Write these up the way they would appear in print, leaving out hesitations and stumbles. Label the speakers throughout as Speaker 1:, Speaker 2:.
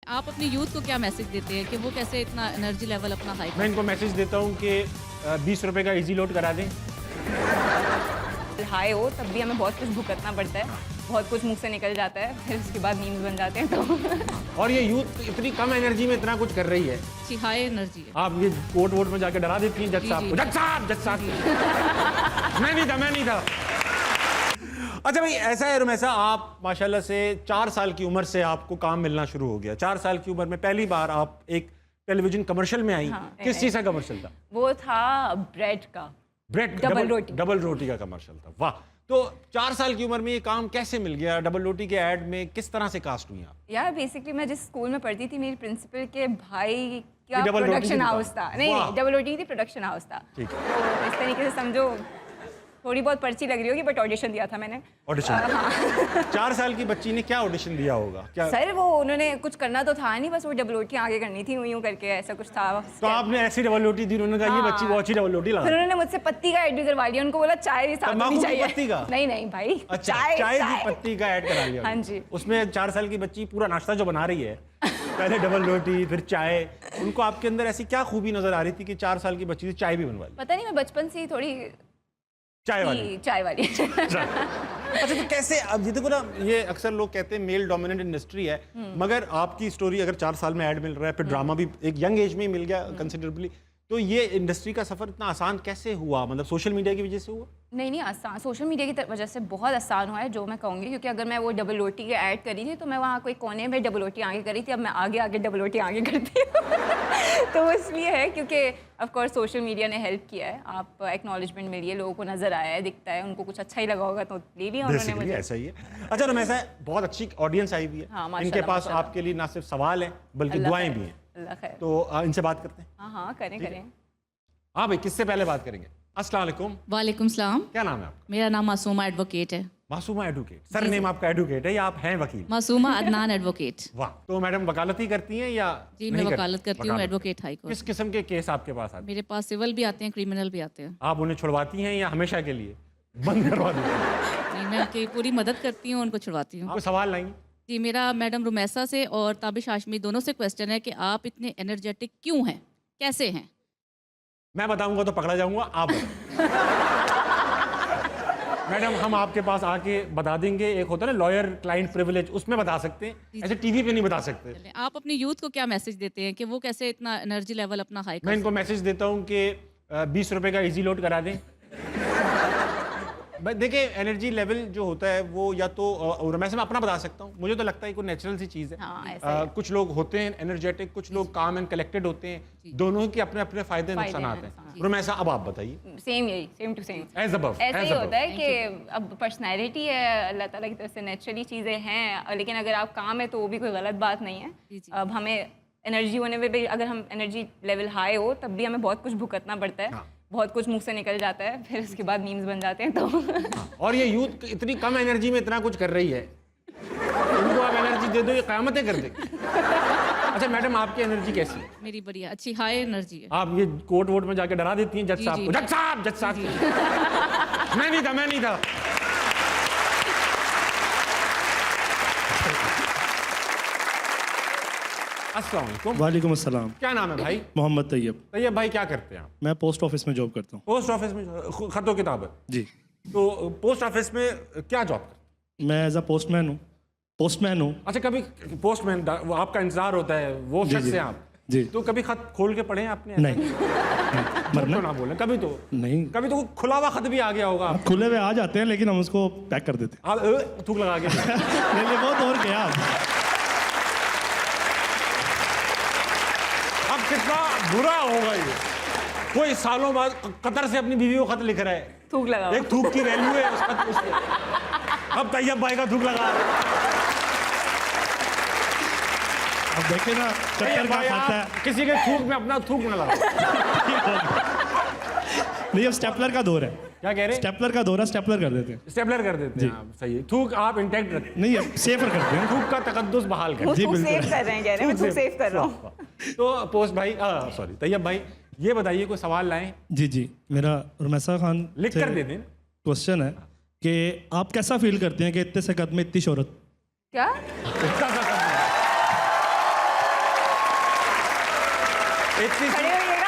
Speaker 1: आप अपनी यूथ को क्या मैसेज देते हैं कि वो कैसे इतना एनर्जी लेवल अपना हाई
Speaker 2: मैं इनको मैसेज देता हूँ कि 20 रुपए का इजी लोड करा दें।
Speaker 3: हाई हो तब भी हमें बहुत कुछ भुगतना पड़ता है, बहुत कुछ मुंह से निकल जाता है, फिर उसके बाद मीम्स बन जाते हैं। तो
Speaker 2: और ये यूथ इतनी कम एनर्जी में इतना कुछ कर रही है।
Speaker 1: अच्छी हाई एनर्जी है।
Speaker 2: आप ये कोर्ट वोट में जाके डरा देती हैं जज साहब को। जज साहब मैं नहीं था। अच्छा भाई, ऐसा है रुमैसा, आप माशाल्लाह से 4 साल की उम्र से आपको काम मिलना शुरू हो गया। 4 साल की उम्र में पहली बार आप एक टेलीविजन कमर्शियल में आई।
Speaker 3: हाँ,
Speaker 2: किस चीज़ का कमर्शियल था?
Speaker 3: वो था ब्रेड का,
Speaker 2: ब्रेड डबल रोटी का कमर्शियल था। वाह। तो 4 साल की उम्र में ये काम कैसे मिल गया? डबल रोटी के ऐड में किस तरह से कास्ट हुई आप?
Speaker 3: यार बेसिकली मैं जिस स्कूल में पढ़ती थी, मेरी प्रिंसिपल के भाई का
Speaker 2: डबल रोटी
Speaker 3: प्रोडक्शन
Speaker 2: की
Speaker 3: हाउस था। नहीं, डबल रोटी थी, प्रोडक्शन हाउस था।
Speaker 2: ठीक है।
Speaker 3: तो इस तरीके से समझो, थोड़ी बहुत पर्ची लग रही होगी, बट ऑडिशन दिया था मैंने।
Speaker 2: ऑडिशन? 4 साल की बच्ची ने क्या ऑडिशन दिया होगा? क्या
Speaker 3: सर वो उन्होंने कुछ करना तो था नहीं, बस वो डबल रोटी आगे करनी थी, यूं करके ऐसा कुछ था।
Speaker 2: तो आपने ऐसी डबल रोटी दी, उन्होंने कहा ये बच्ची बहुत अच्छी डबल रोटी
Speaker 3: फिर
Speaker 2: लगा।
Speaker 3: उन्होंने मुझसे पत्ती का ऐड भी करवा लिया, उनको बोला चाय भी साथ
Speaker 2: तंबाकू
Speaker 3: होनी
Speaker 2: की
Speaker 3: चाहिए।
Speaker 2: पत्ती का?
Speaker 3: नहीं भाई,
Speaker 2: अच्छा, चाय की पत्ती का ऐड करा लिया।
Speaker 3: हाँ जी।
Speaker 2: उसमें 4 साल की बच्ची पूरा नाश्ता जो बना रही है, पहले डबल रोटी फिर चाय, उनको आपके अंदर ऐसी क्या खूबी नजर आ रही थी कि 4 साल की बच्ची से चाय भी बनवा ली?
Speaker 3: पता नहीं, मैं बचपन से ही थोड़ी
Speaker 2: चाय वाली। अच्छा, तो कैसे? अब ये देखो ना, ये अक्सर लोग कहते हैं मेल डोमिनेंट इंडस्ट्री है, मगर आपकी स्टोरी अगर 4 साल में ऐड मिल रहा है, फिर ड्रामा भी एक यंग एज में ही मिल गया कंसिडरेबली, तो ये इंडस्ट्री का सफर इतना आसान कैसे हुआ? मतलब सोशल मीडिया की वजह से हुआ?
Speaker 3: नहीं आसान, सोशल मीडिया की वजह से बहुत आसान हुआ है, जो मैं कहूँगी। क्योंकि अगर मैं वो डबल रोटी के ऐड करी थी, तो मैं वहाँ कोई कोने में डबल रोटी आगे करी थी, अब मैं आगे डबल रोटी आगे करती हूँ। तो इसलिए है क्योंकि ऑफ कोर्स सोशल मीडिया ने हेल्प किया है। आप एक्नॉलेजमेंट मिली है, लोगों को नजर आया है, दिखता है, उनको कुछ अच्छा ही लगा होगा तो ले लिया उन्होंने मुझे।
Speaker 2: ऐसा ही है। अच्छा रुमैसा, बहुत अच्छी ऑडियंस आई हुई है।
Speaker 3: हाँ,
Speaker 2: इनके पास आपके लिए ना सिर्फ सवाल है बल्कि दुआएं भी हैं।
Speaker 3: अल्लाह खैर।
Speaker 2: तो इनसे बात करते हैं।
Speaker 3: हाँ करें।
Speaker 2: हाँ भाई, किससे पहले बात करेंगे? अस्सलाम वालेकुम।
Speaker 1: वालेकुम सलाम।
Speaker 2: क्या नाम है आपका?
Speaker 1: मेरा नाम मासूमा एडवोकेट है।
Speaker 2: मासूमा एडवोकेट? सर नेम आपका एडवोकेट है या आप हैं वकील?
Speaker 1: मासूमा अदनान एडवोकेट।
Speaker 2: वाह। तो मैडम वकालत ही करती हैं या?
Speaker 1: जी, मैं वकालत करती हूँ, एडवोकेट हाई कोर्ट।
Speaker 2: किस किस्म के केस आपके पास आते हैं?
Speaker 1: मेरे पास सिविल भी आते हैं, क्रिमिनल भी आते हैं।
Speaker 2: आप उन्हें छुड़वाती हैं या हमेशा के लिए बंद करवा देती हैं?
Speaker 1: जी, मैं उनकी पूरी मदद करती हूँ, उनको छुड़वाती हूँ।
Speaker 2: आप सवाल लाएंगे?
Speaker 1: जी, मेरा मैडम रुमैसा से और ताबिश हाशमी दोनों से क्वेश्चन है कि आप इतने एनर्जेटिक क्यों हैं, कैसे हैं?
Speaker 2: मैं बताऊंगा तो पकड़ा जाऊंगा, आप मैडम, हम आपके पास आके बता देंगे। एक होता है ना लॉयर क्लाइंट प्रिविलेज, उसमें बता सकते हैं, ऐसे टीवी पे नहीं बता सकते।
Speaker 1: आप अपनी यूथ को क्या मैसेज देते हैं कि वो कैसे इतना एनर्जी लेवल अपना हाई
Speaker 2: मैं इनको मैसेज देता हूँ कि 20 रुपए का इजी लोड करा दें। देखिए, एनर्जी लेवल जो होता है वो या तो मैं अपना बता सकता हूँ, मुझे तो लगता है कोई नेचुरल सी चीज़ है।
Speaker 3: हाँ,
Speaker 2: कुछ लोग होते हैं एनर्जेटिक, कुछ लोग काम एंड कलेक्टेड होते हैं। दोनों के अपने अपने फायदे नुकसान हैं। रुमैसा, अब आप बताइए।
Speaker 3: Same to same
Speaker 2: as above.
Speaker 3: ऐसे ही होता है कि अब पर्सनैलिटी है, अल्लाह ताला की तरफ से नेचुरली चीज़ें हैं, लेकिन अगर आप काम है तो वो भी कोई गलत बात नहीं है। अब हमें एनर्जी होने में भी, अगर हम एनर्जी लेवल हाई हो तब भी हमें बहुत कुछ भुगतना पड़ता है। बहुत कुछ मुंह से निकल जाता है, फिर उसके बाद मीम्स बन जाते हैं। तो
Speaker 2: और ये यूथ इतनी कम एनर्जी में इतना कुछ कर रही है, इनको आप एनर्जी दे दो, ये क़यामतें कर देगी। अच्छा मैडम, आपकी एनर्जी कैसी है?
Speaker 1: मेरी बढ़िया, अच्छी हाई एनर्जी है।
Speaker 2: आप ये कोर्ट वोट में जाके डरा देती हैं जज साहब को। जज साहब मैं नहीं था। अस्सलाम वालेकुम।
Speaker 4: वालेकुम अस्सलाम।
Speaker 2: क्या नाम है भाई?
Speaker 4: मोहम्मद तैयब।
Speaker 2: तैयब भाई, क्या करते हैं आप?
Speaker 4: मैं पोस्ट ऑफिस में जॉब करता हूँ।
Speaker 2: पोस्ट ऑफिस में खतो किताब है
Speaker 4: जी।
Speaker 2: तो पोस्ट ऑफिस में क्या जॉब करते हैं?
Speaker 4: मैं एज अ पोस्टमैन हूँ।
Speaker 2: अच्छा, कभी पोस्टमैन वो आपका इंतजार होता है, वो
Speaker 4: जी,
Speaker 2: शख्स
Speaker 4: जी,
Speaker 2: हैं आप?
Speaker 4: जी।
Speaker 2: तो कभी खत खोल के पढ़े हैं आपने?
Speaker 4: नहीं
Speaker 2: झूठ तो ना बोलें। कभी तो
Speaker 4: नहीं,
Speaker 2: कभी तो खुला हुआ खत भी आ गया होगा।
Speaker 4: खुले हुए आ जाते हैं लेकिन हम उसको पैक कर देते हैं।
Speaker 2: आप थूक लगा के
Speaker 4: नहीं, बहुत और गया।
Speaker 2: अब कितना बुरा होगा ये, कोई सालों बाद कतर से अपनी बीवी को खत लिख रहा है।
Speaker 3: थूक लगा,
Speaker 2: एक थूक की वैल्यू है उसका। अब तैयब भाई का थूक लगा।
Speaker 4: अब देखे ना, चक्कर का खाता है।
Speaker 2: किसी के थूक में अपना थूक न लगा।
Speaker 4: नहीं, अब स्टेपलर का दौर है।
Speaker 2: क्या कह रहे हैं?
Speaker 4: स्टेपलर का दौर है, स्टेपलर कर देते हैं।
Speaker 2: स्टेपलर कर देते हैं आप, सही है। थूक आप इंटैक्ट रखते हैं।
Speaker 4: नहीं, अब सेफर करते हैं।
Speaker 2: थूक का तकद्दुस बहाल कर।
Speaker 4: जी, बिल्कुल।
Speaker 3: सेव कर रहे हैं, कह रहे हैं मैं सेव कर रहा हूँ।
Speaker 2: तो पोस्ट भाई, सॉरी तैयब भाई, ये बताइए कोई सवाल लाएं?
Speaker 4: जी, मेरा रुमैसा खान
Speaker 2: लिख कर दे दें।
Speaker 4: क्वेश्चन है कि आप कैसा फील करते हैं कि इतने से कद में इतनी शोहरत?
Speaker 3: क्या?
Speaker 2: इतनी
Speaker 3: खड़े होइएगा।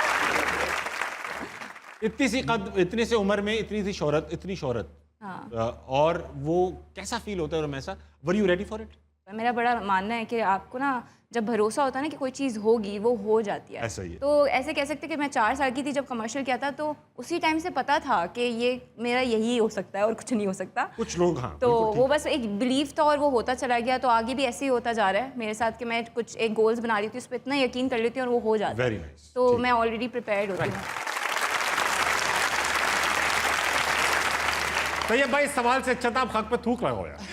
Speaker 2: इतनी सी कद, इतनी सी उम्र में इतनी सी शोहरत, इतनी शोहरत।
Speaker 3: हाँ।
Speaker 2: और वो कैसा फील होता है Ramesha? Were you ready for it?
Speaker 3: मेरा बड़ा मानना है कि आपको ना जब भरोसा होता है ना कि कोई चीज़ होगी, वो हो जाती है।
Speaker 2: ऐसा ही है।
Speaker 3: तो ऐसे कह सकते हैं कि मैं 4 साल की थी जब कमर्शियल किया था, तो उसी टाइम से पता था कि ये मेरा यही हो सकता है और कुछ नहीं हो सकता।
Speaker 2: कुछ लोग, हाँ,
Speaker 3: तो
Speaker 2: बिल्कुल ठीक।
Speaker 3: वो बस एक बिलीफ था और वो होता चला गया। तो आगे भी ऐसे ही होता जा रहा है मेरे साथ कि मैं कुछ एक गोल्स बना लेती हूँ, उस पर इतना यकीन कर लेती हूँ और वो हो जाता है।
Speaker 2: Very nice,
Speaker 3: तो
Speaker 2: ठीक।
Speaker 3: मैं ऑलरेडी प्रिपेयर्ड होती हूँ।
Speaker 2: तैयब भाई, इस सवाल से अच्छा था आप हक पे थूक लगाओ यार।